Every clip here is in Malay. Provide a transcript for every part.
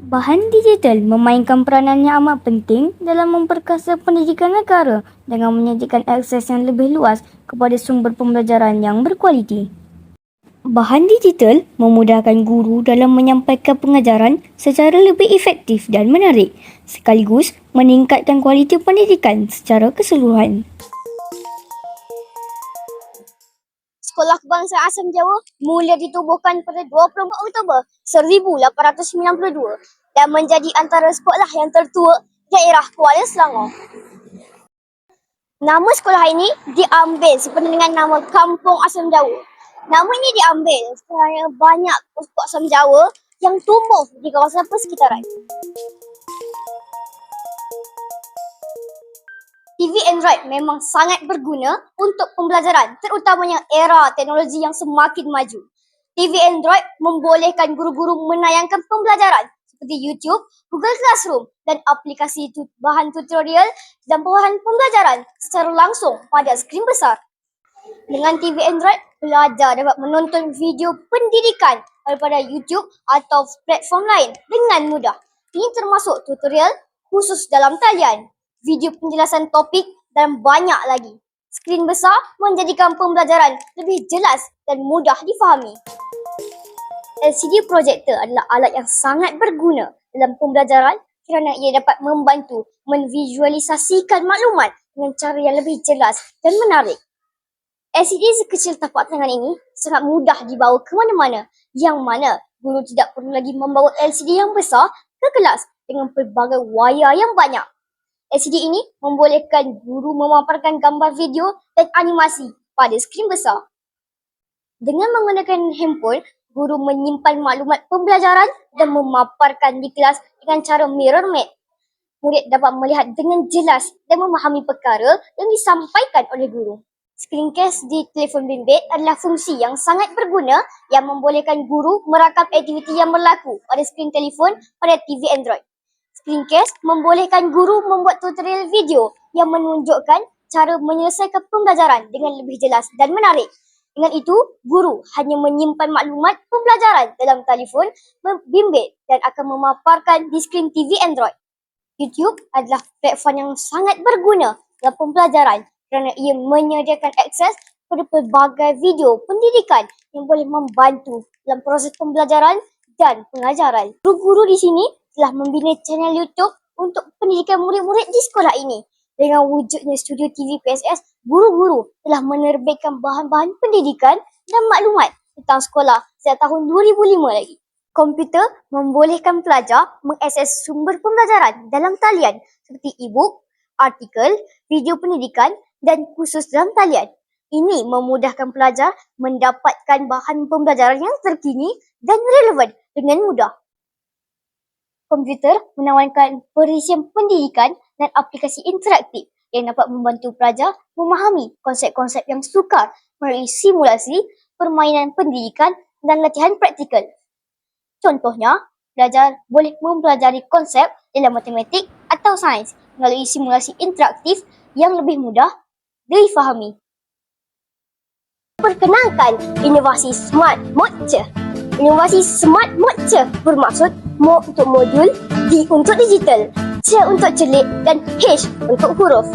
Bahan digital memainkan peranan yang amat penting dalam memperkasa pendidikan negara dengan menyediakan akses yang lebih luas kepada sumber pembelajaran yang berkualiti. Bahan digital memudahkan guru dalam menyampaikan pengajaran secara lebih efektif dan menarik, sekaligus meningkatkan kualiti pendidikan secara keseluruhan. Sekolah Kebangsaan Asam Jawa mula ditubuhkan pada 24 Oktober 1892 dan menjadi antara sekolah yang tertua daerah Kuala Selangor. Nama sekolah ini diambil sempena dengan nama Kampung Asam Jawa. Nama ini diambil kerana banyak pokok asam Jawa yang tumbuh di kawasan persekitaran. TV Android memang sangat berguna untuk pembelajaran, terutamanya era teknologi yang semakin maju. TV Android membolehkan guru-guru menayangkan pembelajaran seperti YouTube, Google Classroom dan aplikasi bahan tutorial dan bahan pembelajaran secara langsung pada skrin besar. Dengan TV Android, pelajar dapat menonton video pendidikan daripada YouTube atau platform lain dengan mudah. Ini termasuk tutorial khusus dalam talian, video penjelasan topik dan banyak lagi. Skrin besar menjadikan pembelajaran lebih jelas dan mudah difahami. LCD projector adalah alat yang sangat berguna dalam pembelajaran kerana ia dapat membantu menvisualisasikan maklumat dengan cara yang lebih jelas dan menarik. LCD sekecil tapak tangan ini sangat mudah dibawa ke mana-mana, yang mana guru tidak perlu lagi membawa LCD yang besar ke kelas dengan pelbagai wayar yang banyak. LCD ini membolehkan guru memaparkan gambar video dan animasi pada skrin besar. Dengan menggunakan handphone, guru menyimpan maklumat pembelajaran dan memaparkan di kelas dengan cara mirror map. Murid dapat melihat dengan jelas dan memahami perkara yang disampaikan oleh guru. Screencast di telefon bimbit adalah fungsi yang sangat berguna yang membolehkan guru merakam aktiviti yang berlaku pada skrin telefon pada TV Android. Screencast membolehkan guru membuat tutorial video yang menunjukkan cara menyelesaikan pembelajaran dengan lebih jelas dan menarik. Dengan itu, guru hanya menyimpan maklumat pembelajaran dalam telefon bimbit dan akan memaparkan di skrin TV Android. YouTube adalah platform yang sangat berguna dalam pembelajaran kerana ia menyediakan akses kepada pelbagai video pendidikan yang boleh membantu dalam proses pembelajaran dan pengajaran. Guru-guru di sini telah membina channel YouTube untuk pendidikan murid-murid di sekolah ini. Dengan wujudnya studio TV PSS, guru-guru telah menerbitkan bahan-bahan pendidikan dan maklumat tentang sekolah sejak tahun 2005 lagi. Komputer membolehkan pelajar mengakses sumber pembelajaran dalam talian seperti e-book, artikel, video pendidikan dan kursus dalam talian. Ini memudahkan pelajar mendapatkan bahan pembelajaran yang terkini dan relevan dengan mudah. Komputer menawarkan perisian pendidikan dan aplikasi interaktif yang dapat membantu pelajar memahami konsep-konsep yang sukar melalui simulasi, permainan pendidikan dan latihan praktikal. Contohnya, pelajar boleh mempelajari konsep dalam matematik atau sains melalui simulasi interaktif yang lebih mudah difahami. Perkenalkan inovasi Smart Mode. Inovasi Smart Mode bermaksud M untuk modul, D untuk digital, C untuk celik dan H untuk huruf.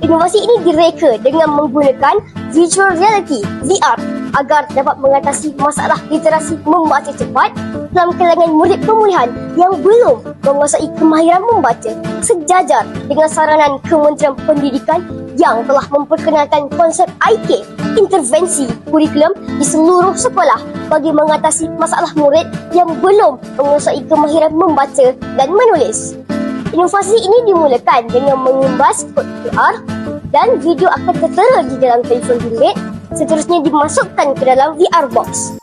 Inovasi ini direka dengan menggunakan virtual reality (VR) agar dapat mengatasi masalah literasi membaca cepat dalam kalangan murid pemulihan yang belum menguasai kemahiran membaca, sejajar dengan saranan Kementerian Pendidikan yang telah memperkenalkan konsep IK, intervensi kurikulum di seluruh sekolah bagi mengatasi masalah murid yang belum menguasai kemahiran membaca dan menulis. Inovasi ini dimulakan dengan mengimbas kod QR dan video akan tertera di dalam telefon bimbit, seterusnya dimasukkan ke dalam VR box.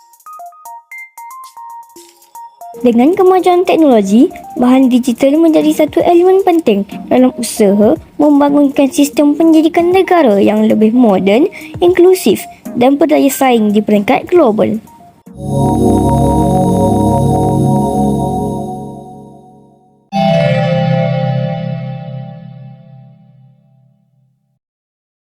Dengan kemajuan teknologi, bahan digital menjadi satu elemen penting dalam usaha membangunkan sistem pendidikan negara yang lebih moden, inklusif dan berdaya saing di peringkat global.